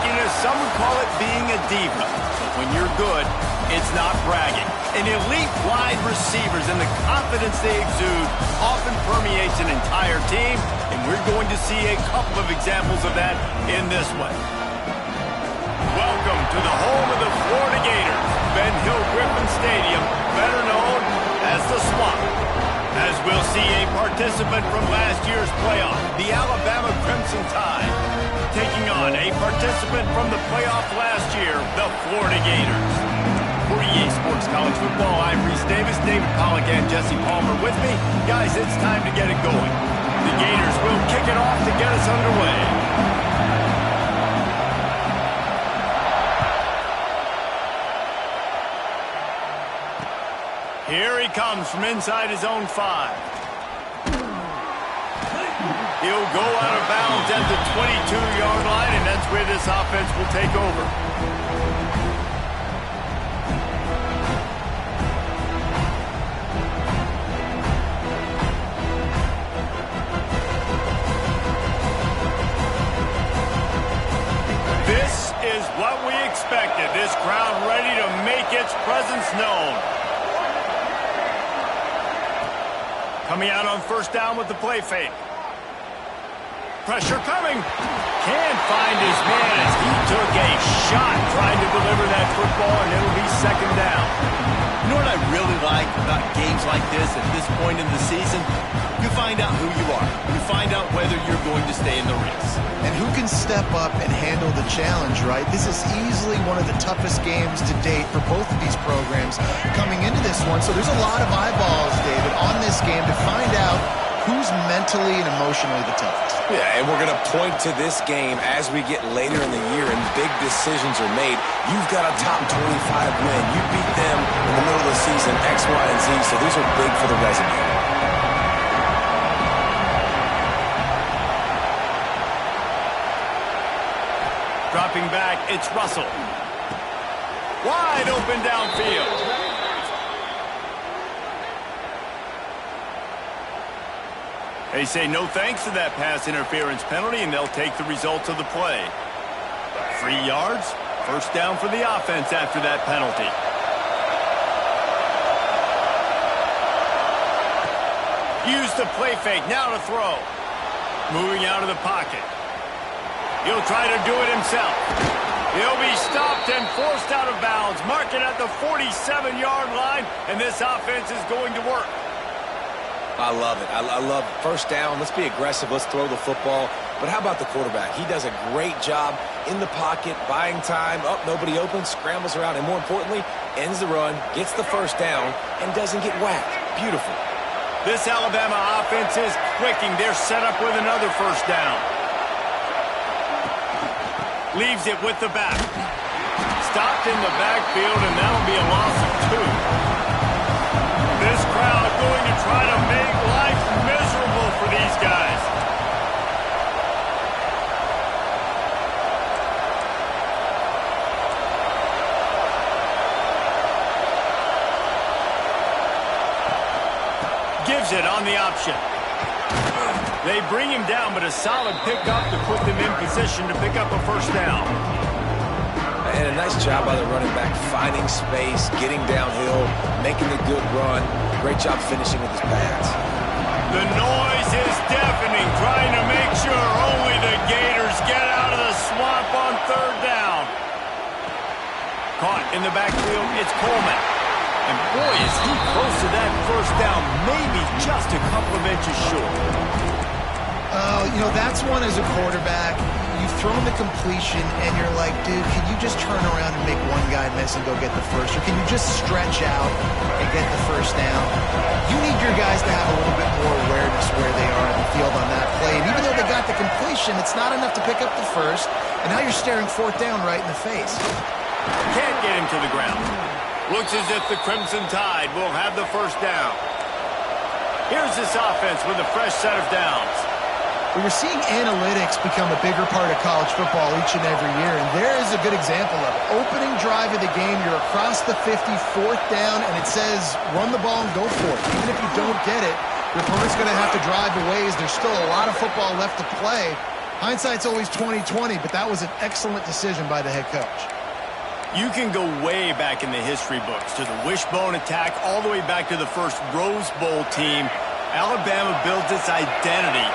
cockiness, some would call it being a diva. But when you're good, it's not bragging. An elite wide receivers and the confidence they exude often permeates an entire team, and we're going to see a couple of examples of that in this one. Welcome to the home of the Florida Gators, Ben Hill Griffin Stadium, better known as the Swamp. As we'll see a participant from last year's playoff, the Alabama Crimson Tide, taking on a participant from the playoff last year, the Florida Gators. For EA Sports College Football, I'm Reese Davis, David Pollack, and Jesse Palmer with me. Guys, it's time to get it going. The Gators will kick it off to get us underway. Here he comes from inside his own 5. He'll go out of bounds at the 22-yard line, and that's where this offense will take over. This is what we expected. This crowd ready to make its presence known. Coming out on first down with the play fake. Pressure coming. Can't find his man as he took a shot trying to deliver that football, and it'll be second down. You know what I really like about games like this at this point in the season? You find out who you are. You find out whether you're going to stay in the race. And who can step up and handle the challenge, right? This is easily one of the toughest games to date for both of these programs coming into this one. So there's a lot of eyeballs, David, on this game to find out who's mentally and emotionally the toughest. Yeah, and we're going to point to this game as we get later in the year and big decisions are made. You've got a top 25 win. You beat them in the middle of the season, X, Y, and Z, so these are big for the resume. Dropping back, it's Russell. Wide open downfield. They say no thanks to that pass interference penalty, and they'll take the results of the play. 3 yards, first down for the offense after that penalty. Use the play fake, now to throw. Moving out of the pocket. He'll try to do it himself. He'll be stopped and forced out of bounds. Mark it at the 47-yard line, and this offense is going to work. I love it. I love first down. Let's be aggressive. Let's throw the football. But how about the quarterback? He does a great job in the pocket, buying time. Oh, nobody open, scrambles around, and more importantly, ends the run, gets the first down, and doesn't get whacked. Beautiful. This Alabama offense is clicking. They're set up with another first down. Leaves it with the back. Stopped in the backfield, and that'll be a loss of 2. This crowd going to try to make life miserable for these guys. Gives it on the option. They bring him down, but a solid pickup to put them in position to pick up a first down. And a nice job by the running back, finding space, getting downhill, making a good run. Great job finishing with his pads. The noise is deafening, trying to make sure only the Gators get out of the swamp on third down. Caught in the backfield, it's Coleman. And boy, is he close to that first down, maybe just a couple of inches short. You know, that's one as a quarterback. You've thrown the completion, and you're like, dude, can you just turn around and make one guy miss and go get the first? Or can you just stretch out and get the first down? You need your guys to have a little bit more awareness where they are in the field on that play. And even though they got the completion, it's not enough to pick up the first. And now you're staring fourth down right in the face. Can't get him to the ground. Looks as if the Crimson Tide will have the first down. Here's this offense with a fresh set of downs. We're seeing analytics become a bigger part of college football each and every year, and there is a good example of it. Opening drive of the game, you're across the 50, fourth down, and it says run the ball and go for it. Even if you don't get it, your opponent's going to have to drive a ways. There's still a lot of football left to play. Hindsight's always 20/20, but that was an excellent decision by the head coach. You can go way back in the history books to the wishbone attack, all the way back to the first Rose Bowl team. Alabama builds its identity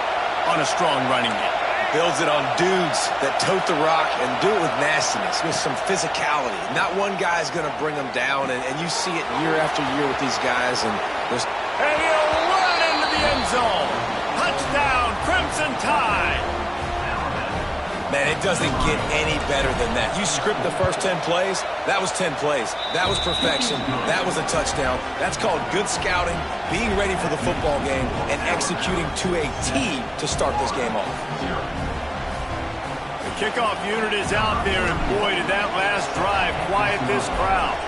on a strong running game. Builds it on dudes that tote the rock and do it with nastiness, with some physicality. Not one guy's going to bring them down, and you see it year after year with these guys. And he'll run into the end zone. Touchdown, Crimson Tide. Man, it doesn't get any better than that. You script the first 10 plays, that was 10 plays. That was perfection. That was a touchdown. That's called good scouting, being ready for the football game, and executing to a T to start this game off. The kickoff unit is out there, and boy, did that last drive quiet this crowd.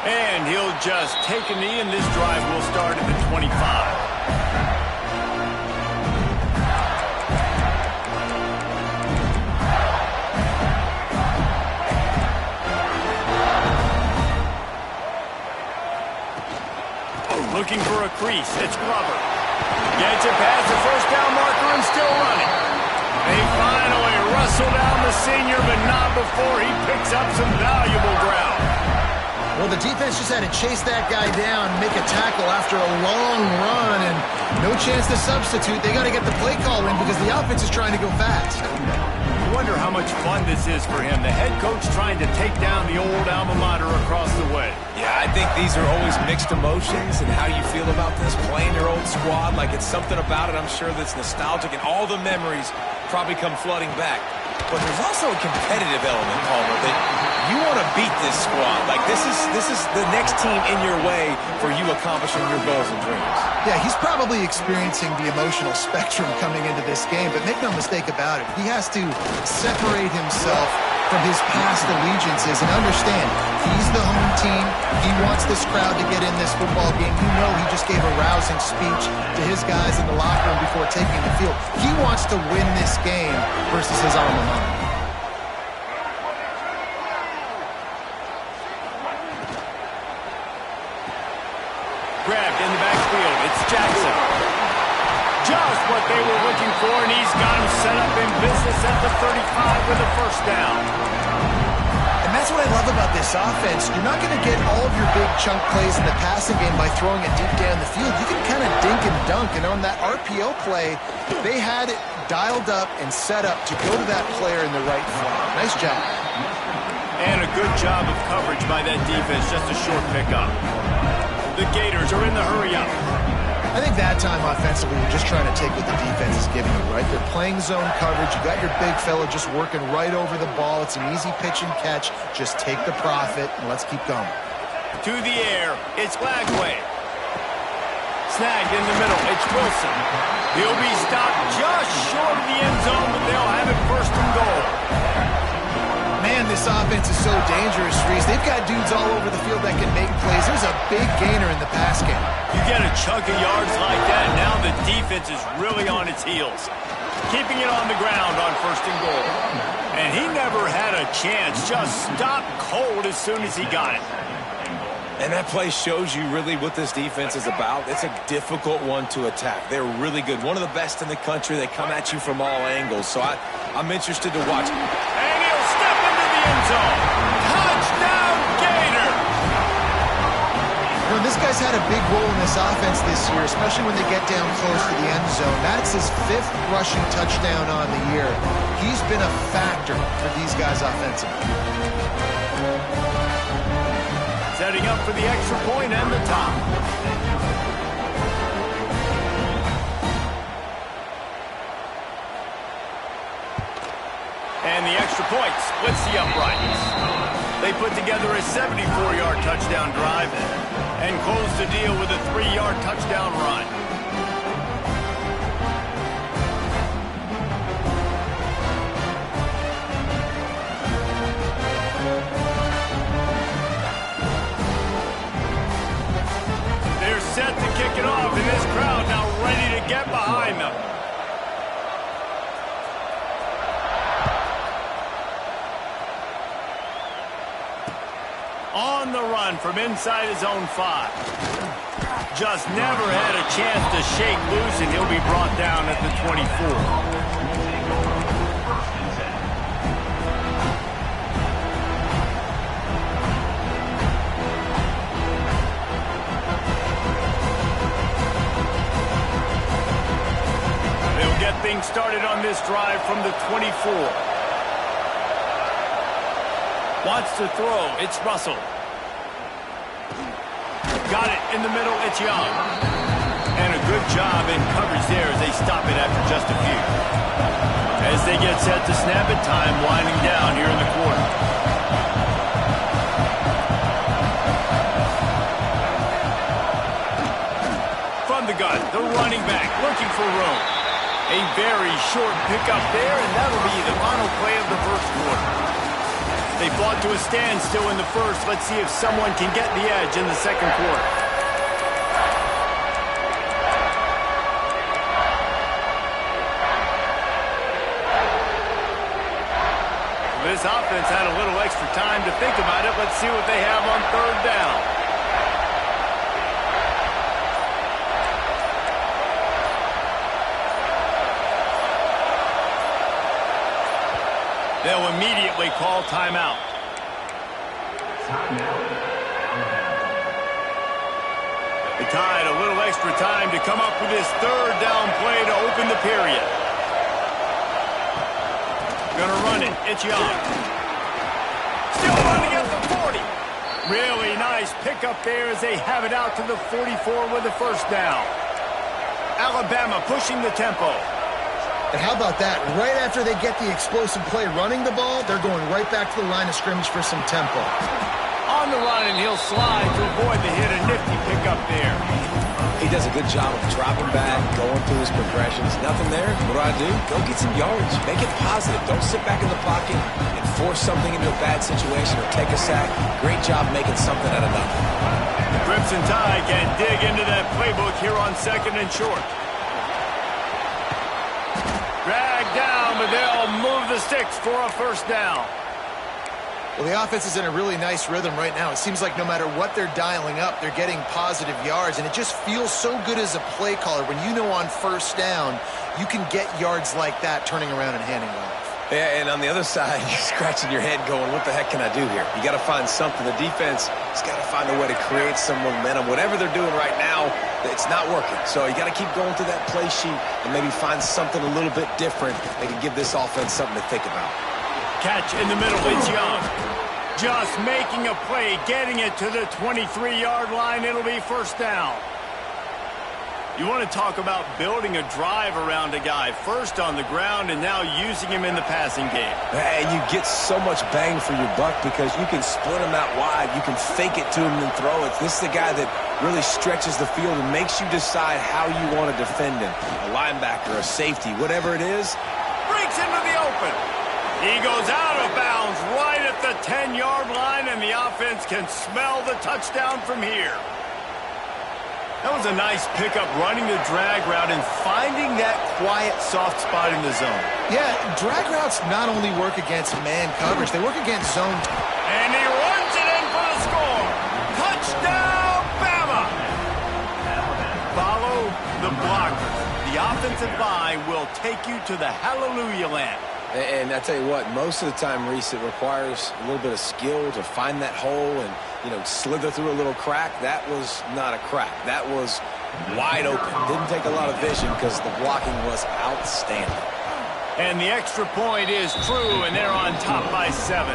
And he'll just take a knee, and this drive will start at the 25. Looking for a crease. It's Glover. Gets it past the first down marker and still running. They finally wrestle down the senior, but not before he picks up some valuable ground. Well, the defense just had to chase that guy down, make a tackle after a long run, and no chance to substitute. They got to get the play call in because the offense is trying to go fast. I wonder how much fun this is for him. The head coach trying to take down the old alma mater across the way. Yeah, I think these are always mixed emotions, and how you feel about this, playing your old squad. Like, it's something about it, I'm sure, that's nostalgic, and all the memories probably come flooding back. But there's also a competitive element, Palmer, that you want to beat this squad. Like, this is the next team in your way for you accomplishing your goals and dreams. Yeah, he's probably experiencing the emotional spectrum coming into this game, but make no mistake about it, he has to separate himself from his past allegiances and understand he's the home team. He wants this crowd to get in this football game. You know he just gave a rousing speech to his guys in the locker room before taking the field. He wants to win this game versus his alma mater. Grabbed in the backfield. It's Jackson. Just what they were looking for, and he's got him set up in business at the 35 with a first down. And that's what I love about this offense. You're not going to get all of your big chunk plays in the passing game by throwing it deep down the field. You can kind of dink and dunk, and on that RPO play, they had it dialed up and set up to go to that player in the right flank. Nice job. And a good job of coverage by that defense, just a short pickup. The Gators are in the hurry-up. I think that time offensively, we're just trying to take what the defense is giving you, right? They're playing zone coverage. You got your big fella just working right over the ball. It's an easy pitch and catch. Just take the profit, and let's keep going. To the air, it's Lagway. Snagged in the middle, it's Wilson. He'll be stopped just short of the end zone, but they'll have it first and goal. Man, this offense is so dangerous, Reese. They've got dudes all over the field that can make plays. There's a big gainer in the pass game. You get a chunk of yards like that, now the defense is really on its heels. Keeping it on the ground on first and goal. And he never had a chance, just stopped cold as soon as he got it. And that play shows you really what this defense is about. It's a difficult one to attack. They're really good. One of the best in the country. They come at you from all angles. So I'm interested to watch. And he'll step into the end zone. Touchdown, Gator! You know, this guy's had a big role in this offense this year, especially when they get down close to the end zone. That's his 5th rushing touchdown on the year. He's been a factor for these guys offensively. Setting up for the extra point and the top. And the extra point splits the uprights. They put together a 74-yard touchdown drive and close the deal with a 3-yard touchdown run. Set to kick it off, and this crowd now ready to get behind them. On the run from inside his own 5. Just never had a chance to shake loose, and he'll be brought down at the 24. Get things started on this drive from the 24. Wants to throw. It's Russell. Got it in the middle. It's Young. And a good job in coverage there as they stop it after just a few. As they get set to snap it, time winding down here in the quarter. From the gun, the running back looking for room. A very short pickup there, and that'll be the final play of the first quarter. They fought to a standstill in the first. Let's see if someone can get the edge in the second quarter. This offense had a little extra time to think about it. Let's see what they have on third down. They'll immediately call timeout. The Tide a little extra time to come up with this third down play to open the period. Gonna run it. It's Young. Still running at the 40. Really nice pickup there as they have it out to the 44 with the first down. Alabama pushing the tempo. And how about that? Right after they get the explosive play running the ball, they're going right back to the line of scrimmage for some tempo. On the run, and he'll slide to avoid the hit. A nifty pickup there. He does a good job of dropping back, going through his progressions. Nothing there. What do? Go get some yards. Make it positive. Don't sit back in the pocket and force something into a bad situation or take a sack. Great job making something out of nothing. The Crimson Tide can dig into that playbook here on second and short. Drag down, but they'll move the sticks for a first down. Well, the offense is in a really nice rhythm right now. It seems like no matter what they're dialing up, they're getting positive yards, and it just feels so good as a play caller when you know on first down you can get yards like that turning around and handing it off. Yeah, and on the other side, you're scratching your head going, what the heck can I do here? You got to find something. The defense has got to find a way to create some momentum. Whatever they're doing right now, it's not working. So you got to keep going through that play sheet and maybe find something a little bit different that can give this offense something to think about. Catch in the middle, it's Young. Just making a play, getting it to the 23-yard line. It'll be first down. You want to talk about building a drive around a guy. First on the ground and now using him in the passing game. And you get so much bang for your buck because you can split him out wide. You can fake it to him and throw it. This is the guy that really stretches the field and makes you decide how you want to defend him. A linebacker, a safety, whatever it is. Breaks into the open. He goes out of bounds right at the 10-yard line, and the offense can smell the touchdown from here. That was a nice pickup, running the drag route and finding that quiet, soft spot in the zone. Yeah, drag routes not only work against man coverage, they work against zone. And he runs it in for the score. Touchdown, Bama! Follow the blockers. The offensive line will take you to the hallelujah land. And I tell you what, most of the time, Reese, it requires a little bit of skill to find that hole and, you know, slither through a little crack. That was not a crack. That was wide open. Didn't take a lot of vision because the blocking was outstanding. And the extra point is true, and they're on top by 7.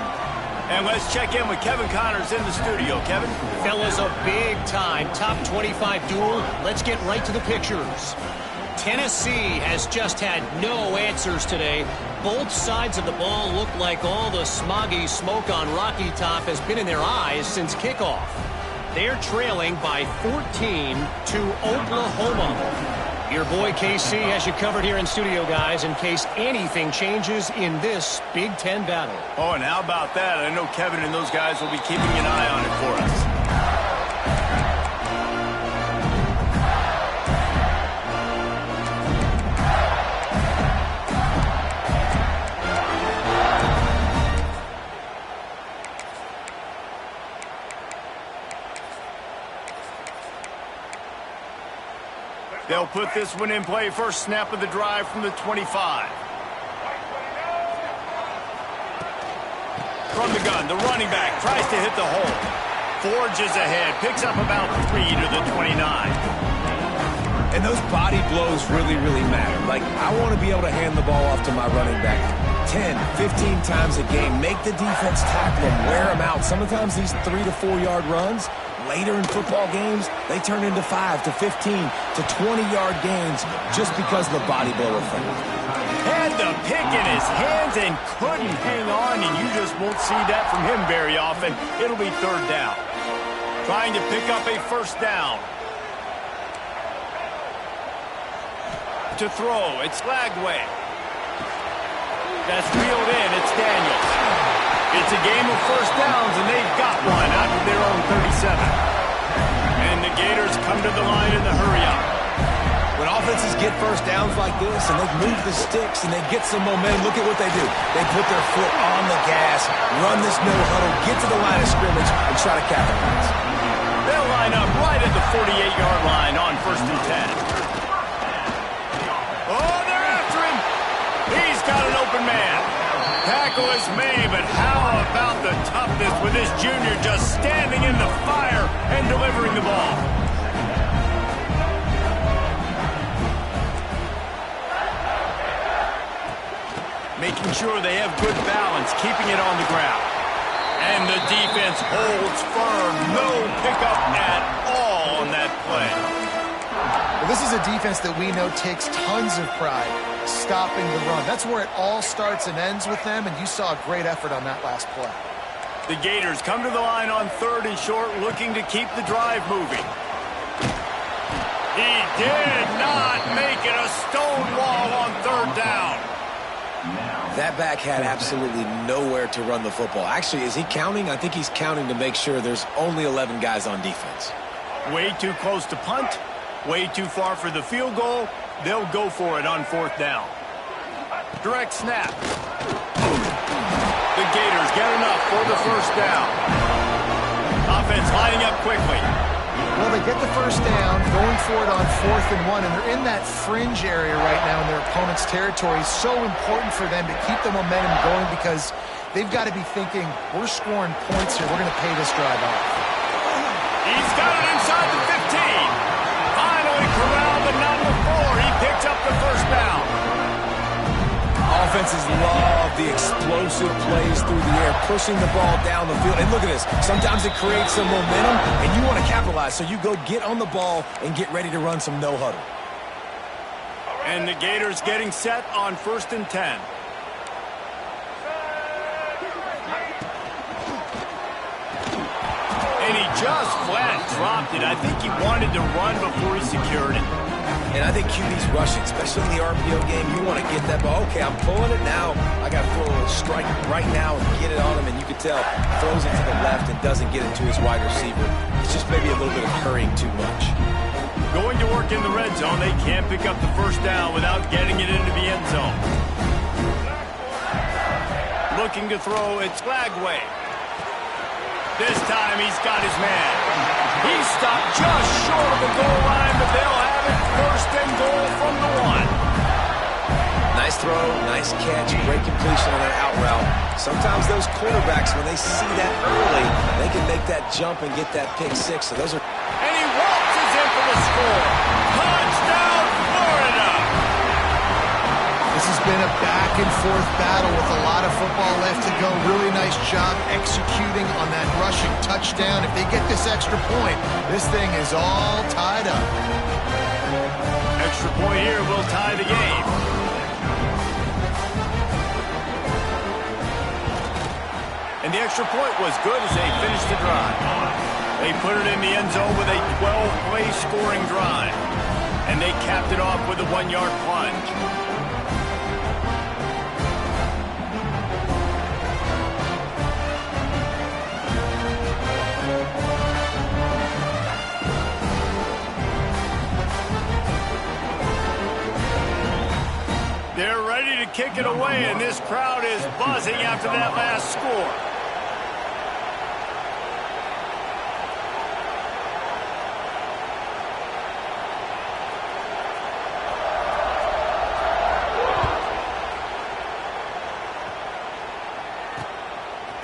And let's check in with Kevin Connors in the studio. Kevin? Fellas, a big-time top 25 duel. Let's get right to the pictures. Tennessee has just had no answers today. Both sides of the ball look like all the smoggy smoke on Rocky Top has been in their eyes since kickoff. They're trailing by 14 to Oklahoma. Your boy KC has you covered here in studio, guys, in case anything changes in this Big Ten battle. Oh, and how about that? I know Kevin and those guys will be keeping an eye on it for us. They'll put this one in play. First snap of the drive from the 25. From the gun, the running back tries to hit the hole. Forges ahead, picks up about 3 to the 29. And those body blows really, really matter. Like, I want to be able to hand the ball off to my running back 10, 15 times a game. Make the defense tackle them, wear them out. Sometimes these 3 to 4 yard runs, later in football games, they turn into 5 to 15 to 20-yard gains just because of the body blow effect. Had the pick in his hands and couldn't hang on, and you just won't see that from him very often. It'll be third down. Trying to pick up a first down. To throw, it's Lagway. That's reeled in, it's Daniels. It's a game of first downs, and they've got one out of their own 37. And the Gators come to the line in the hurry-up. When offenses get first downs like this and they move the sticks and they get some momentum, look at what they do. They put their foot on the gas, run this no huddle, get to the line of scrimmage, and try to capitalize. They'll line up right at the 48-yard line on first and 10. Oh, they're after him. He's got an open man. Tackle is made, but how about the toughness with this junior just standing in the fire and delivering the ball? Making sure they have good balance, keeping it on the ground. And the defense holds firm. No pickup at all on that play. Well, this is a defense that we know takes tons of pride stopping the run. That's where it all starts and ends with them, and you saw a great effort on that last play. The Gators come to the line on 3rd and short, looking to keep the drive moving. He did not make it a stone wall on 3rd down. That back had absolutely nowhere to run the football. Actually, is he counting? I think he's counting to make sure there's only 11 guys on defense. Way too close to punt, way too far for the field goal. They'll go for it on 4th down. Direct snap. The Gators get enough for the first down. Offense lining up quickly. Well, they get the first down, going for it on 4th and 1, and they're in that fringe area right now in their opponent's territory. So important for them to keep the momentum going because they've got to be thinking, we're scoring points here. We're going to pay this drive off. He's got it inside the 15. Finally corralled, but not before. He picked up the first down. Offenses love the explosive plays through the air, pushing the ball down the field. And look at this. Sometimes it creates some momentum, and you want to capitalize. So you go get on the ball and get ready to run some no-huddle. And the Gators getting set on 1st and 10. And he just flat dropped it. I think he wanted to run before he secured it. And I think QB's rushing, especially in the RPO game. You want to get that ball. Okay, I'm pulling it now. I got to throw a strike right now and get it on him. And you can tell, throws it to the left and doesn't get it to his wide receiver. It's just maybe a little bit of hurrying too much. Going to work in the red zone. They can't pick up the first down without getting it into the end zone. Looking to throw, it's Lagway. This time he's got his man. He stopped just short of the goal line, but they'll have it 1st and goal from the 1. Nice throw, nice catch, great completion on that out route. Sometimes those quarterbacks, when they see that early, they can make that jump and get that pick 6. So those are... And he waltzes in for the score. Touchdown, Florida! This has been a back-and-forth battle with a lot of football left to go. Really nice job executing on that rushing touchdown. If they get this extra point, this thing is all tied up. Extra point here will tie the game. And the extra point was good as they finished the drive. They put it in the end zone with a 12-play scoring drive. And they capped it off with a 1-yard plunge. They're ready to kick it away, and this crowd is buzzing after that last score.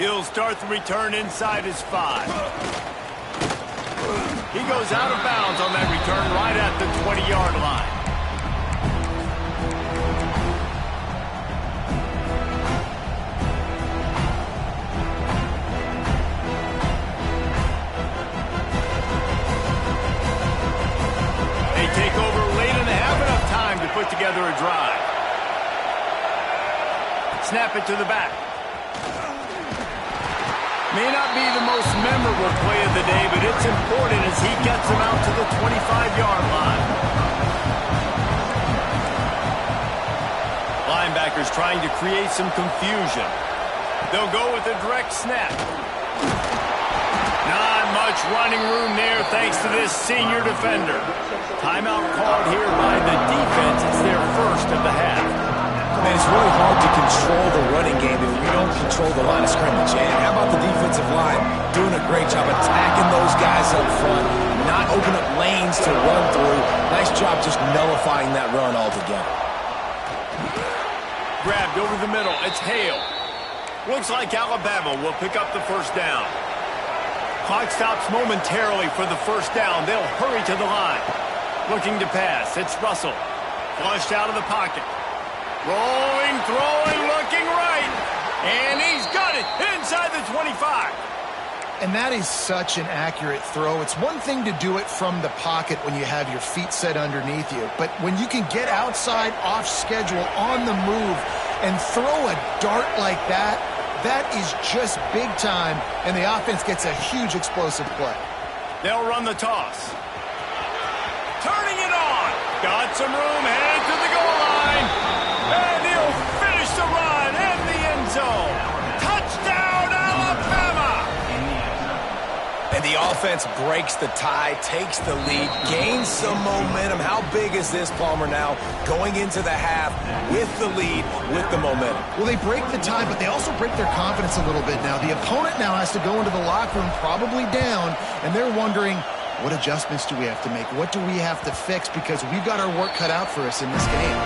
He'll start the return inside his 5. He goes out of bounds on that return right at the 20-yard line. They take over late in the half, enough time to put together a drive. Snap it to the back. May not be the most memorable play of the day, but it's important as he gets him out to the 25-yard line. Linebackers trying to create some confusion. They'll go with a direct snap. Not much running room there thanks to this senior defender. Timeout called here by the defense. It's their first of the half. Man, it's really hard to control the running game if you don't control the line of scrimmage. And how about the defensive line doing a great job attacking those guys up front, not opening up lanes to run through. Nice job just nullifying that run altogether. Grabbed over the middle. It's Hale. Looks like Alabama will pick up the first down. Clock stops momentarily for the first down. They'll hurry to the line. Looking to pass. It's Russell. Flushed out of the pocket. Rolling, throwing, looking right. And he's got it inside the 25. And that is such an accurate throw. It's one thing to do it from the pocket when you have your feet set underneath you. But when you can get outside, off schedule, on the move, and throw a dart like that, that is just big time. And the offense gets a huge explosive play. They'll run the toss. Turning it on. Got some room, headed to the goal line. And he'll finish the run in the end zone. Touchdown, Alabama! And the offense breaks the tie, takes the lead, gains some momentum. How big is this, Palmer, now going into the half with the lead, with the momentum? Well, they break the tie, but they also break their confidence a little bit now. The opponent now has to go into the locker room probably down, and they're wondering, what adjustments do we have to make? What do we have to fix? Because we've got our work cut out for us in this game.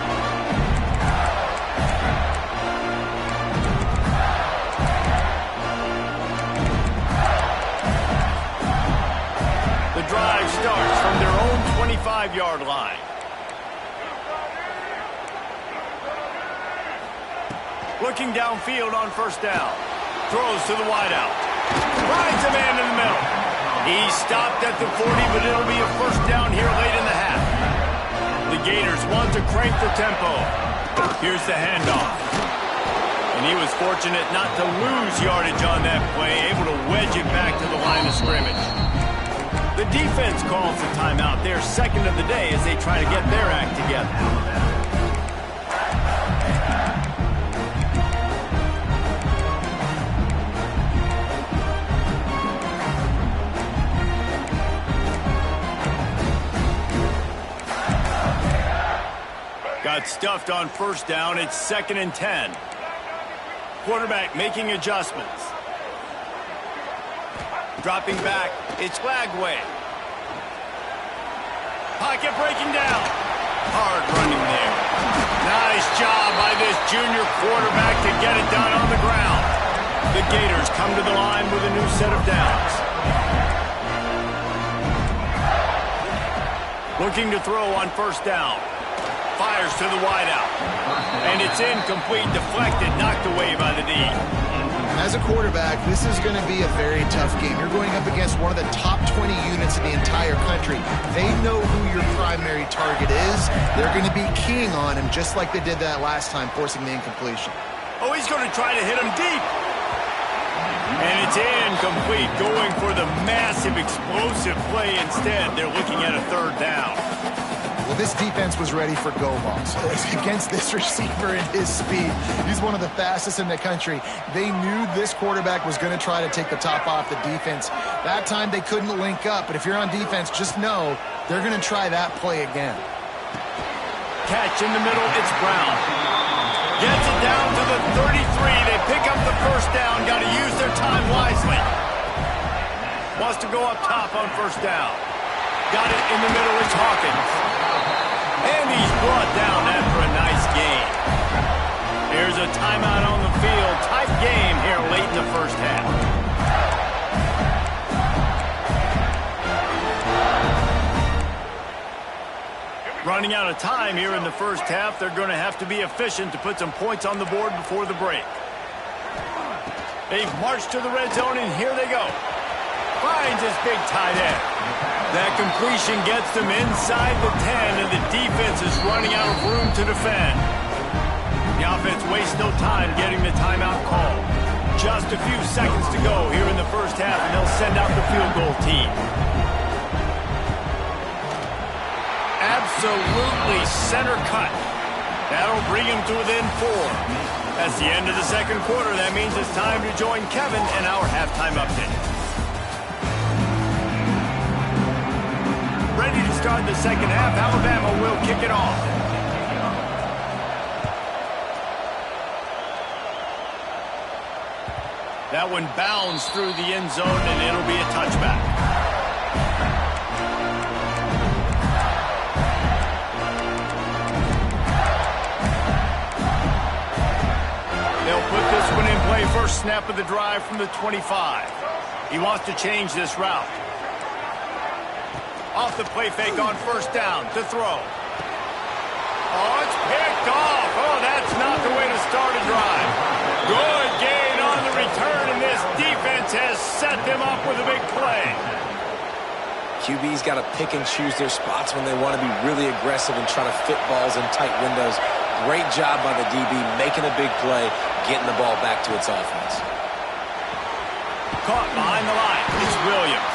Drive starts from their own 25-yard line. Looking downfield on first down. Throws to the wideout. Finds a man in the middle. He stopped at the 40, but it'll be a first down here late in the half. The Gators want to crank the tempo. Here's the handoff. And he was fortunate not to lose yardage on that play, able to wedge it back to the line of scrimmage. The defense calls the timeout, their second of the day, as they try to get their act together. Got stuffed on first down. It's 2nd and 10. Quarterback making adjustments. Dropping back, it's Flagway. Pocket breaking down. Hard running there. Nice job by this junior quarterback to get it done on the ground. The Gators come to the line with a new set of downs. Looking to throw on first down. Fires to the wideout. And it's incomplete, deflected, knocked away by the D. As a quarterback, this is going to be a very tough game. You're going up against one of the top 20 units in the entire country. They know who your primary target is. They're going to be keying on him just like they did that last time, forcing the incompletion. Oh, he's going to try to hit him deep. And it's incomplete, going for the massive explosive play instead. They're looking at a third down. Well, this defense was ready for go balls against this receiver and his speed. He's one of the fastest in the country. They knew this quarterback was going to try to take the top off the defense. That time they couldn't link up, but if you're on defense, just know they're going to try that play again. Catch in the middle, it's Brown. Gets it down to the 33. They pick up the first down. Got to use their time wisely. Wants to go up top on first down. Got it in the middle, it's Hawkins. And he's brought down after a nice gain. Here's a timeout on the field. Tight game here late in the first half. Running out of time here in the first half. They're going to have to be efficient to put some points on the board before the break. They've marched to the red zone, and here they go. Finds his big tight end. That completion gets them inside the 10, and the defense is running out of room to defend. The offense wastes no time getting the timeout call. Just a few seconds to go here in the first half, and they'll send out the field goal team. Absolutely center cut. That'll bring him to within 4. That's the end of the second quarter. That means it's time to join Kevin and our halftime update. Ready to start the second half. Alabama will kick it off. That one bounds through the end zone, and it'll be a touchback. They'll put this one in play. First snap of the drive from the 25. He wants to change this route. Off the play fake on first down to throw. Oh, it's picked off. Oh, that's not the way to start a drive. Good gain on the return, and this defense has set them up with a big play. QB's got to pick and choose their spots when they want to be really aggressive and try to fit balls in tight windows. Great job by the DB making a big play, getting the ball back to its offense. Caught behind the line. It's Williams.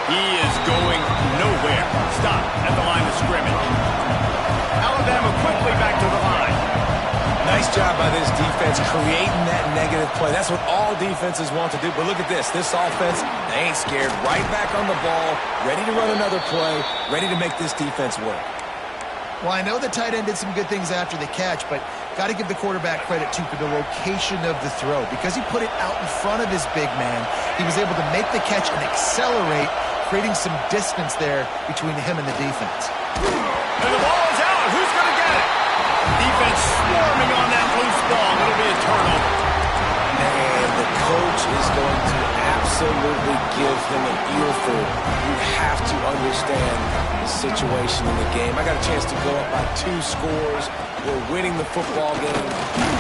He is going nowhere. Stop at the line of scrimmage. Alabama quickly back to the line. Nice job by this defense creating that negative play. That's what all defenses want to do. But look at this. This offense, they ain't scared. Right back on the ball, ready to run another play, ready to make this defense work. Well, I know the tight end did some good things after the catch, but got to give the quarterback credit, too, for the location of the throw. Because he put it out in front of his big man, he was able to make the catch and accelerate, creating some distance there between him and the defense. And the ball is out. Who's going to get it? Defense swarming on that loose ball. It'll be a turnover. And the coach is going to absolutely give him an earful. You have to understand the situation in the game. I got a chance to go up by 2 scores. We're winning the football game.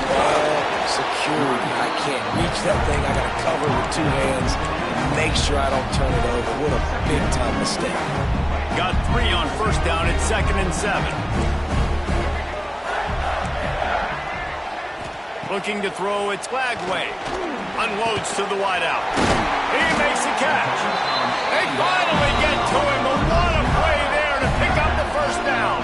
Ball security. I can't reach that thing. I got to cover with 2 hands and make sure I don't turn it over. What a big-time mistake. Got 3 on first down. It's 2nd and 7. Looking to throw, it's Flagway. Unloads to the wideout. He makes the catch. They finally get to him, but what a play there to pick up the first down.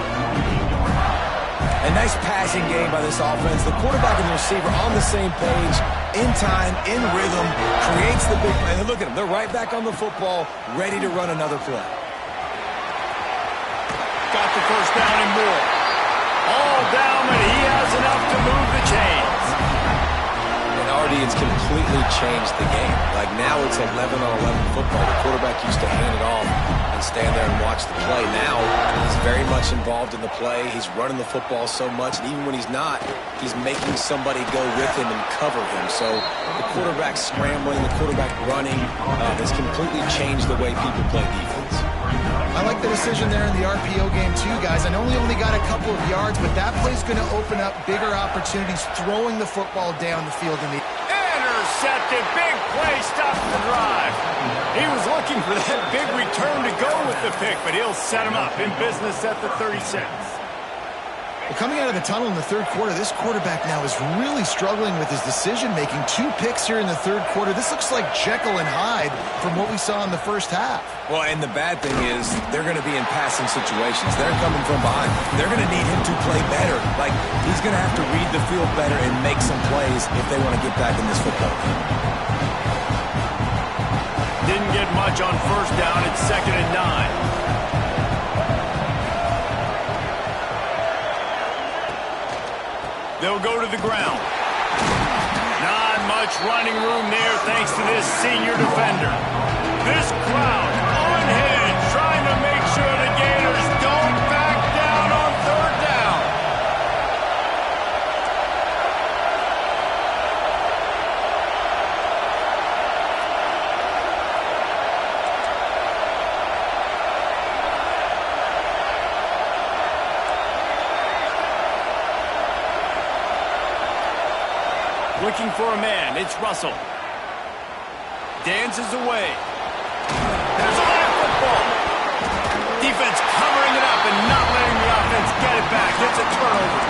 A nice passing game by this offense. The quarterback and the receiver on the same page, in time, in rhythm, creates the big play. And look at them. They're right back on the football, ready to run another play. Got the first down and more. All down, but he has enough to move the chains. And Artie, it's completely changed the game. Like now it's 11-on-11 football. The quarterback used to hand it off and stand there and watch the play. Now he's very much involved in the play. He's running the football so much, and even when he's not, he's making somebody go with him and cover him. So the quarterback scrambling, the quarterback running has completely changed the way people play defense. I like the decision there in the RPO game, too, guys. I know he only got a couple of yards, but that play's going to open up bigger opportunities throwing the football down the field. Intercepted. Big play. Stops the drive. He was looking for that big return to go with the pick, but he'll set him up in business at the 36. Well, coming out of the tunnel in the third quarter, this quarterback now is really struggling with his decision-making. 2 picks here in the third quarter. This looks like Jekyll and Hyde from what we saw in the first half. Well, and the bad thing is they're going to be in passing situations. They're coming from behind. They're going to need him to play better. Like, he's going to have to read the field better and make some plays if they want to get back in this football game. Didn't get much on first down. It's 2nd and 9. They'll go to the ground. Not much running room there thanks to this senior defender. This crowd unhinged, trying to make sure the Gators don't back down on third down. looking for a man. It's Russell. Dances away. There's a lot of football. Defense covering it up and not letting the offense get it back. It's a turnover.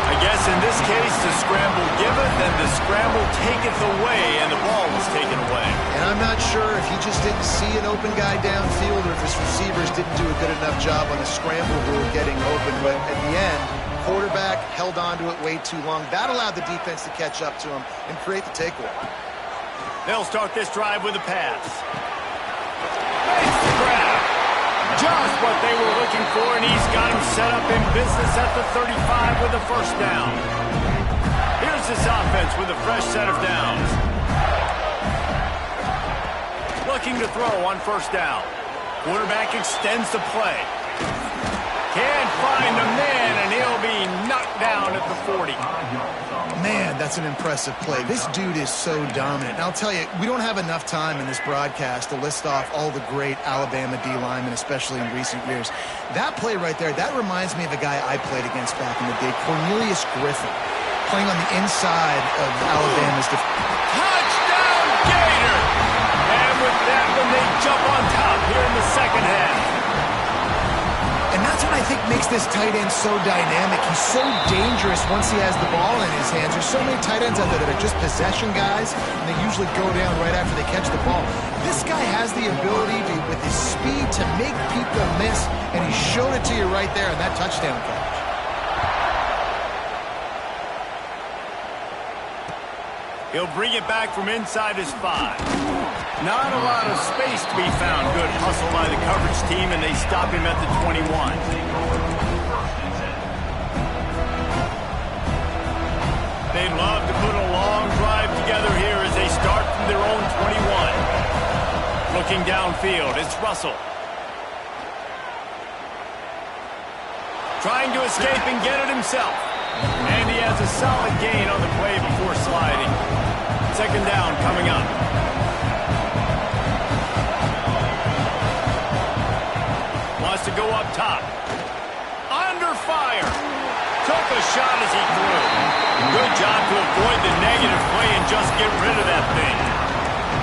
I guess in this case, the scramble giveth and the scramble taketh away, and the ball was taken away. And I'm not sure if he just didn't see an open guy downfield or if his receivers didn't do a good enough job on the scramble rule getting open. But at the end, quarterback held on to it way too long. That allowed the defense to catch up to him and create the takeaway. They'll start this drive with a pass. Makes the grab. Just what they were looking for, and he's got him set up in business at the 35 with a first down. Here's this offense with a fresh set of downs. Looking to throw on first down. Quarterback extends the play. Can't find a man, and he'll be knocked down at the 40. Man, that's an impressive play. This dude is so dominant. And I'll tell you, we don't have enough time in this broadcast to list off all the great Alabama D linemen, especially in recent years. That play right there, that reminds me of a guy I played against back in the day, Cornelius Griffin, playing on the inside of Alabama's defense. Touchdown, Gator! And with that one, they jump on top here in the second half. And that's what I think makes this tight end so dynamic. He's so dangerous once he has the ball in his hands. There's so many tight ends out there that are just possession guys, and they usually go down right after they catch the ball. This guy has the ability to, with his speed, to make people miss, and he showed it to you right there in that touchdown catch. He'll bring it back from inside his 5. Not a lot of space to be found. Good hustle by the coverage team, and they stop him at the 21. They'd love to put a long drive together here as they start from their own 21. Looking downfield, it's Russell. Trying to escape and get it himself. And he has a solid gain on the play before sliding. Second down coming up. Wants to go up top. Under fire. Took a shot as he threw. Good job to avoid the negative play and just get rid of that thing.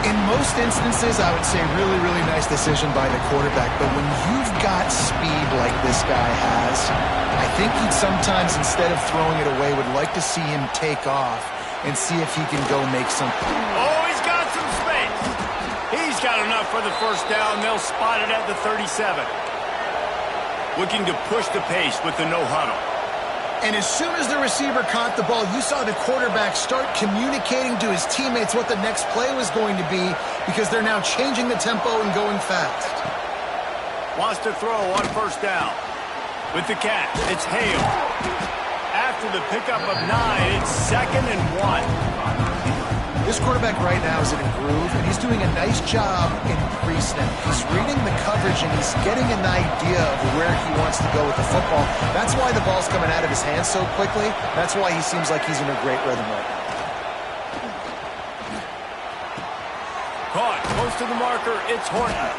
In most instances, I would say really, really nice decision by the quarterback. But when you've got speed like this guy has, I think he'd sometimes, instead of throwing it away, would like to see him take off and see if he can go make something. Oh, he's got some space. He's got enough for the first down. They'll spot it at the 37. Looking to push the pace with the no huddle. And as soon as the receiver caught the ball, you saw the quarterback start communicating to his teammates what the next play was going to be, because they're now changing the tempo and going fast. Wants to throw on first down. With the catch, it's Hale. After the pickup of 9, it's 2nd and 1. This quarterback right now is in a groove, and he's doing a nice job in pre-snap. He's reading the coverage, and he's getting an idea of where he wants to go with the football. That's why the ball's coming out of his hands so quickly. That's why he seems like he's in a great rhythm right now. Caught close to the marker, it's Horton.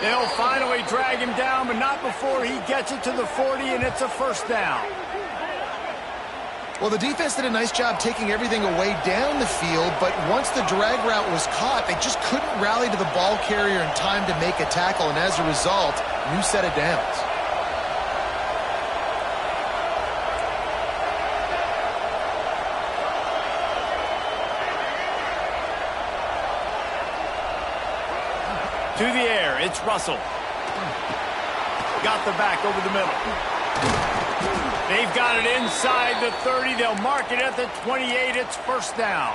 They'll finally drag him down, but not before he gets it to the 40, and it's a first down. Well, the defense did a nice job taking everything away down the field, but once the drag route was caught, they just couldn't rally to the ball carrier in time to make a tackle, and as a result, new set of downs. To the air, it's Russell. Got the back over the middle. They've got it inside the 30. They'll mark it at the 28. It's first down.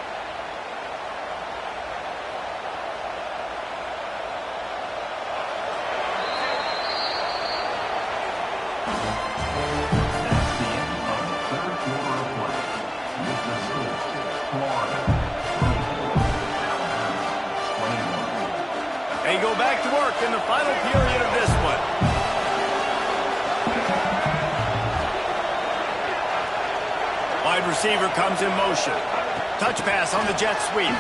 They go back to work in the final period of this one. Wide receiver comes in motion. Touch pass on the jet sweep.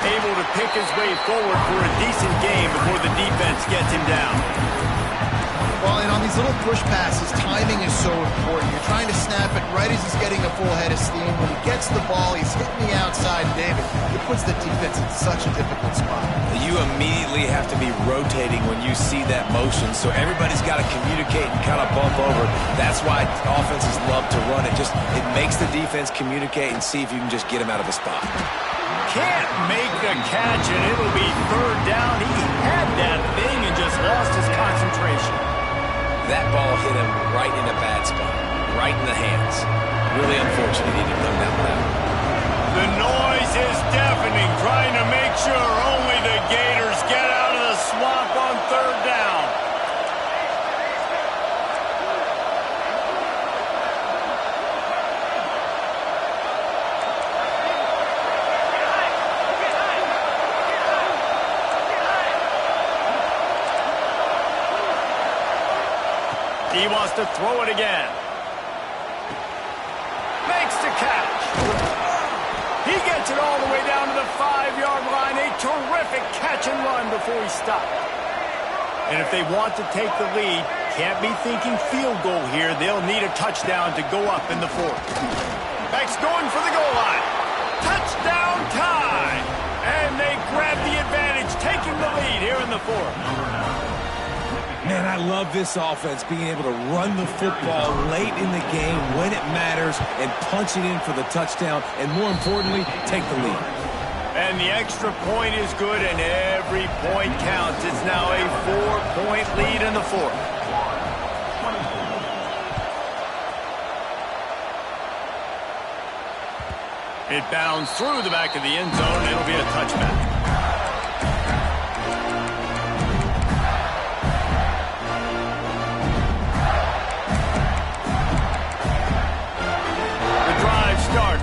Able to pick his way forward for a decent game before the defense gets him down. Well, and on these little push passes, timing is so important. You're trying to snap it right as he's getting a full head of steam. When he gets the ball, he's hitting the outside, David. It puts the defense in such a difficult spot. You immediately have to be rotating when you see that motion, so everybody's got to communicate and kind of bump over. That's why offenses love to run it. It makes the defense communicate and see if you can just get him out of the spot. Can't make the catch, and it'll be third down. He had that thing and just lost his concentration. That ball hit him right in a bad spot, right in the hands. Really unfortunate he didn't come down with that. The noise is deafening, trying to make sure only the Gators get out of the swamp on third down. He wants to throw it again. Makes the catch. He gets it all the way down to the 5-yard line. A terrific catch and run before he stopped. And if they want to take the lead, can't be thinking field goal here. They'll need a touchdown to go up in the fourth. Beck's going for the goal line. Touchdown tie. And they grab the advantage, taking the lead here in the fourth. Man, I love this offense, being able to run the football late in the game when it matters and punch it in for the touchdown, and more importantly, take the lead. And the extra point is good, and every point counts. It's now a 4-point lead in the fourth. It bounds through the back of the end zone. It'll be a touchback.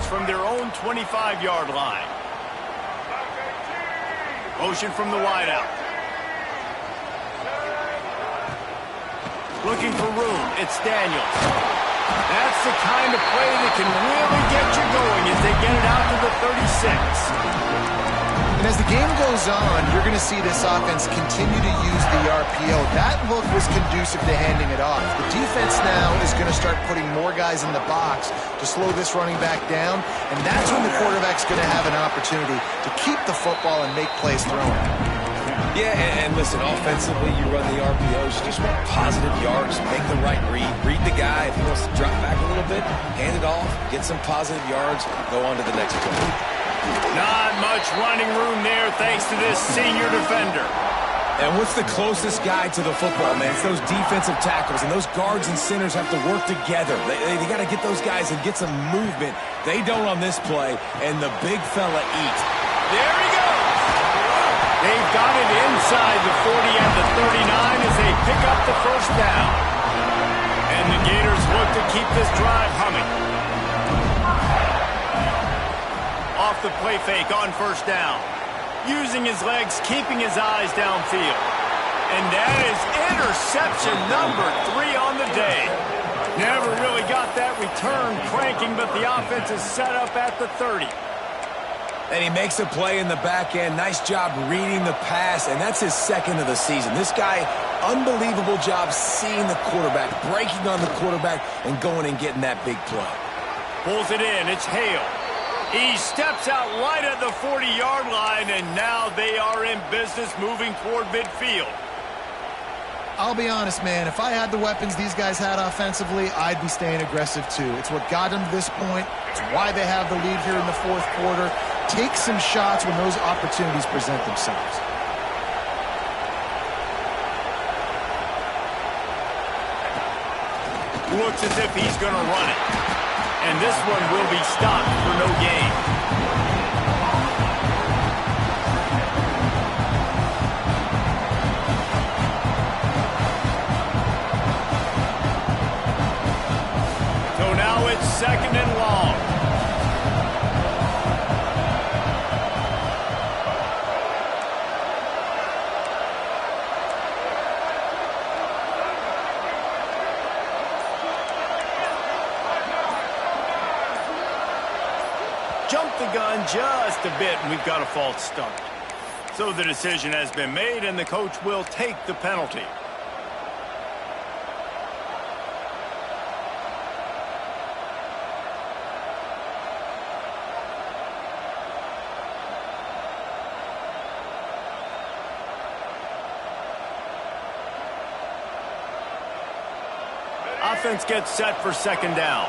From their own 25-yard line. Motion from the wideout. Looking for room. It's Daniels. That's the kind of play that can really get you going as they get it out to the 36. And as the game goes on, you're going to see this offense continue to use the RPO. That look was conducive to handing it off. The defense now is going to start putting more guys in the box to slow this running back down, and that's when the quarterback's going to have an opportunity to keep the football and make plays throwing. Yeah, and listen, offensively, you run the RPOs, you just want positive yards, make the right read the guy. If he wants to drop back a little bit, hand it off, get some positive yards, go on to the next play. Not much running room there thanks to this senior defender. And what's the closest guy to the football, man? It's those defensive tackles, and those guards and centers have to work together. They got to get those guys and get some movement. They don't on this play, and the big fella eats. There he goes. They've got it inside the 40 and the 39 as they pick up the first down. And the Gators look to keep this drive humming. Off the play fake on first down. Using his legs, keeping his eyes downfield. And that is interception number 3 on the day. Never really got that return cranking, but the offense is set up at the 30. And he makes a play in the back end. Nice job reading the pass, and that's his second of the season. This guy, unbelievable job seeing the quarterback, breaking on the quarterback, and going and getting that big play. Pulls it in. It's Hale. He steps out right at the 40-yard line, and now they are in business moving toward midfield. I'll be honest, man. If I had the weapons these guys had offensively, I'd be staying aggressive too. It's what got them to this point. It's why they have the lead here in the fourth quarter. Take some shots when those opportunities present themselves. Looks as if he's going to run it. And this one will be stopped for no gain. So now it's second and long. Jumped the gun just a bit, and we've got a false start. So the decision has been made, and the coach will take the penalty. offense gets set for second down.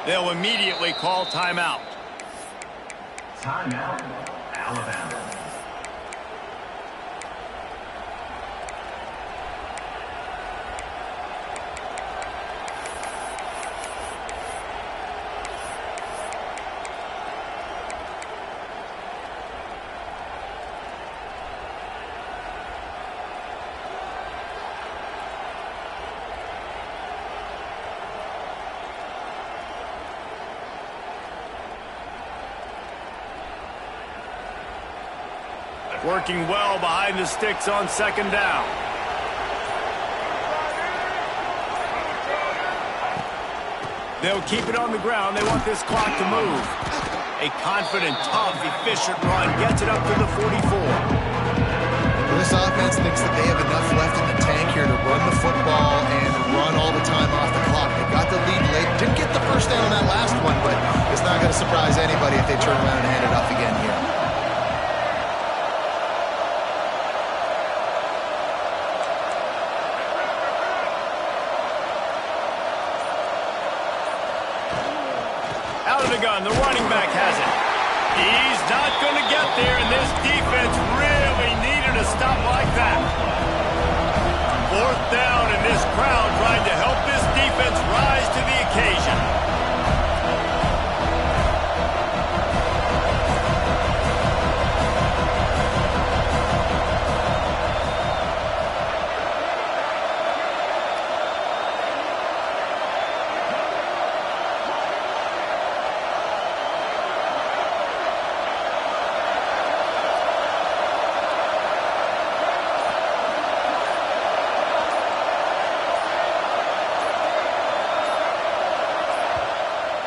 They'll immediately call timeout. Timeout, Alabama. Working well behind the sticks on second down. They'll keep it on the ground. They want this clock to move. A confident, tough, efficient run gets it up to the 44. This offense thinks that they have enough left in the tank here to run the football and run all the time off the clock. They got the lead late. Didn't get the first down on that last one, but it's not going to surprise anybody if they turn around and hand it off again here. Out of the gun, the running back has it. He's not going to get there, and this defense really needed a stop like that. Fourth down, and this crowd trying to help this defense rise to the occasion.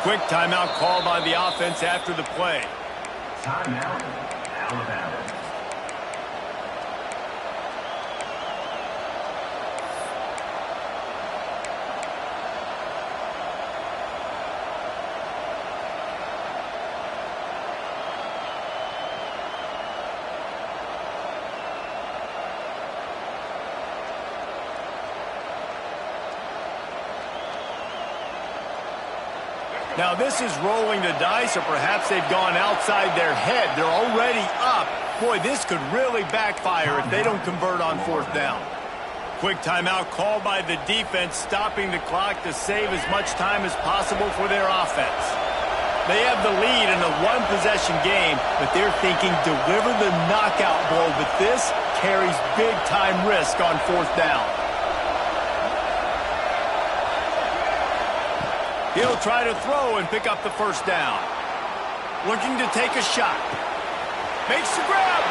Quick timeout called by the offense after the play. Timeout, Alabama. Now this is rolling the dice, or perhaps they've gone outside their head. They're already up. Boy, this could really backfire if they don't convert on fourth down. Quick timeout called by the defense, stopping the clock to save as much time as possible for their offense. They have the lead in a one-possession game, but they're thinking deliver the knockout blow, but this carries big-time risk on fourth down. He'll try to throw and pick up the first down. Looking to take a shot. Makes the grab.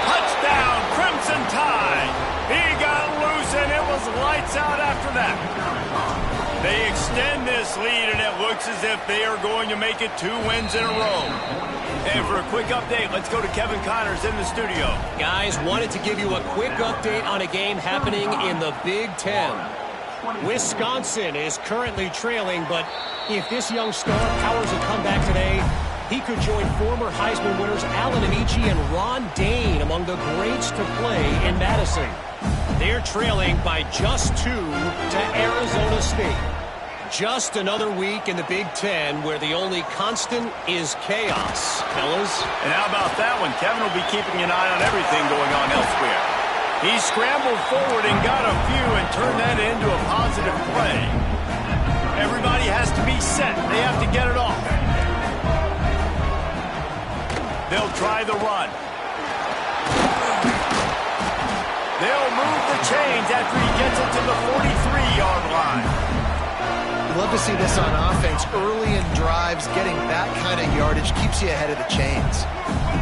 Touchdown, Crimson Tide. He got loose, and it was lights out after that. They extend this lead, and it looks as if they are going to make it 2 wins in a row. And for a quick update, let's go to Kevin Connors in the studio. Guys, wanted to give you a quick update on a game happening in the Big Ten. Wisconsin is currently trailing, but if this young star powers a comeback today, he could join former Heisman winners Allen Amici and Ron Dane among the greats to play in Madison. They're trailing by just 2 to Arizona State. Just another week in the Big Ten where the only constant is chaos, fellas. And how about that one? Kevin will be keeping an eye on everything going on elsewhere. He scrambled forward and got a few and turned that into a positive play. Everybody has to be set. They have to get it off. They'll try the run. They'll move the chains after he gets it to the 43-yard line. Love to see this on offense. Early in drives, getting that kind of yardage keeps you ahead of the chains.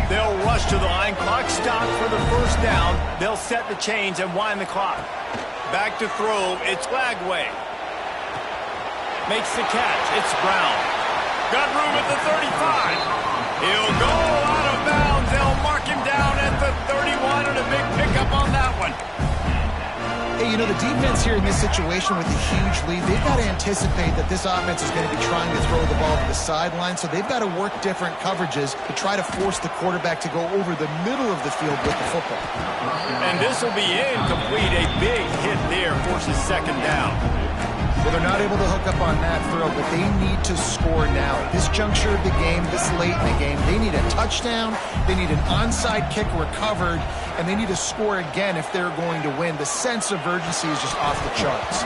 They'll rush to the line. Clock stopped for the first down. They'll set the chains and wind the clock. Back to throw. It's Lagway. Makes the catch. It's Brown. Got room at the 35. He'll go out of bounds. They'll mark him down at the 31, and a big pickup on that one. Hey, Hey, you know, the defense here in this situation with a huge lead, they've got to anticipate that this offense is going to be trying to throw the ball to the sideline, so they've got to work different coverages to try to force the quarterback to go over the middle of the field with the football. And this will be incomplete. A big hit there forces second down. Well, they're not able to hook up on that throw, but they need to score now. At this juncture of the game, this late in the game, they need a touchdown, they need an onside kick recovered, and they need to score again if they're going to win. The sense of urgency is just off the charts.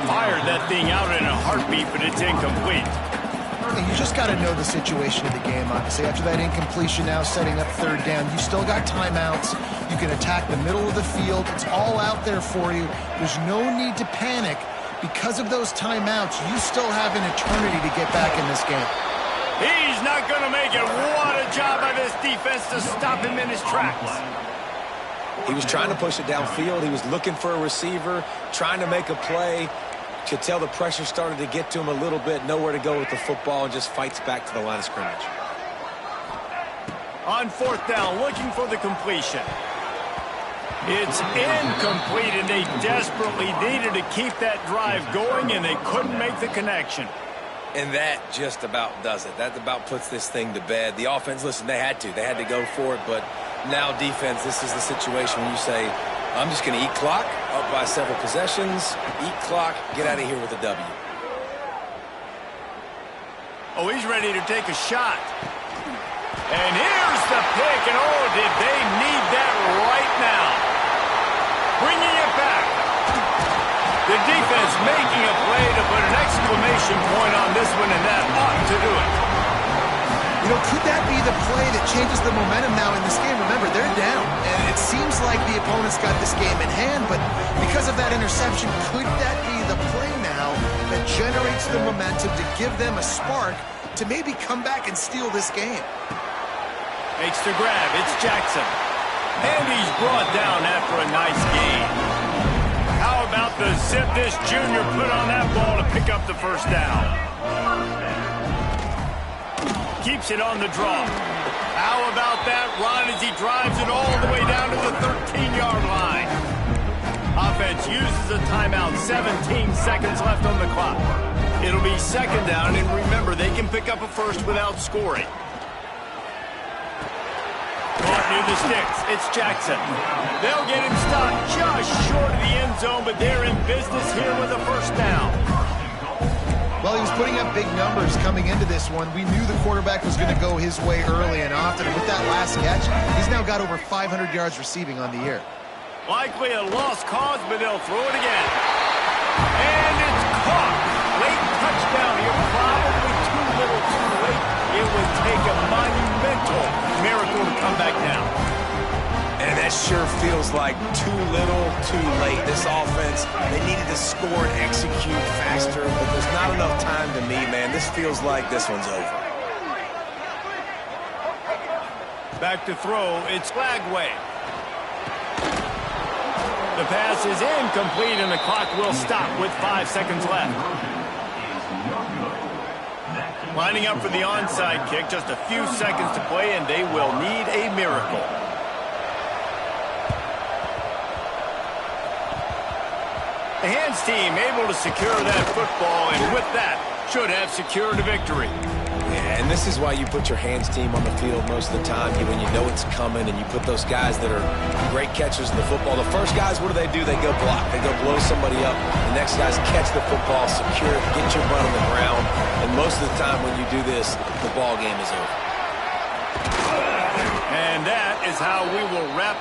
Fired that thing out in a heartbeat, but it's incomplete. And you just got to know the situation of the game, obviously. After that incompletion now setting up third down, you still got timeouts. You can attack the middle of the field. It's all out there for you. There's no need to panic. Because of those timeouts, you still have an eternity to get back in this game. He's not going to make it. What a job by this defense to stop him in his tracks. He was trying to push it downfield. He was looking for a receiver, trying to make a play. Could tell the pressure started to get to him a little bit. Nowhere to go with the football, and just fights back to the line of scrimmage. On fourth down, looking for the completion. It's incomplete, and they desperately needed to keep that drive going, and they couldn't make the connection. And that just about does it. That about puts this thing to bed. The offense, listen, they had to. They had to go for it, but now defense, this is the situation when you say, I'm just going to eat clock, up by several possessions, eat clock, get out of here with a W. Oh, he's ready to take a shot. And here's the pick, and oh, did they need that right now. Bringing it back. The defense making a play to put an exclamation point on this one, and that ought to do it. You know, could that be the play that changes the momentum now in this game? Remember, they're down, and it seems like the opponent's got this game in hand, but because of that interception, could that be the play now that generates the momentum to give them a spark to maybe come back and steal this game? Makes the grab. It's Jackson. And he's brought down after a nice gain. How about the zip this junior put on that ball to pick up the first down? Keeps it on the draw. How about that run as he drives it all the way down to the 13-yard line? Offense uses a timeout. 17 seconds left on the clock. It'll be second down, and remember, they can pick up a first without scoring. Caught near the sticks. It's Jackson. They'll get him stopped just short of the end zone, but they're in business here with a first down. Well, he was putting up big numbers coming into this one. We knew the quarterback was going to go his way early and often. And with that last catch, he's now got over 500 yards receiving on the year. Likely a lost cause, but they'll throw it again. And it's caught. Late touchdown here. Probably too little too late. It would take a monumental miracle to come back down. And that sure feels like too little, too late. This offense, they needed to score and execute faster, but there's not enough time to me, man. This feels like this one's over. Back to throw, it's Flagway. The pass is incomplete, and the clock will stop with 5 seconds left. Lining up for the onside kick, just a few seconds to play, and they will need a miracle. The hands team able to secure that football, and with that, should have secured a victory. Yeah, and this is why you put your hands team on the field most of the time, when you know it's coming, and you put those guys that are great catchers of the football. The first guys, what do? They go block. They go blow somebody up. The next guys catch the football, secure it, get your butt on the ground. And most of the time when you do this, the ball game is over. And that is how we will wrap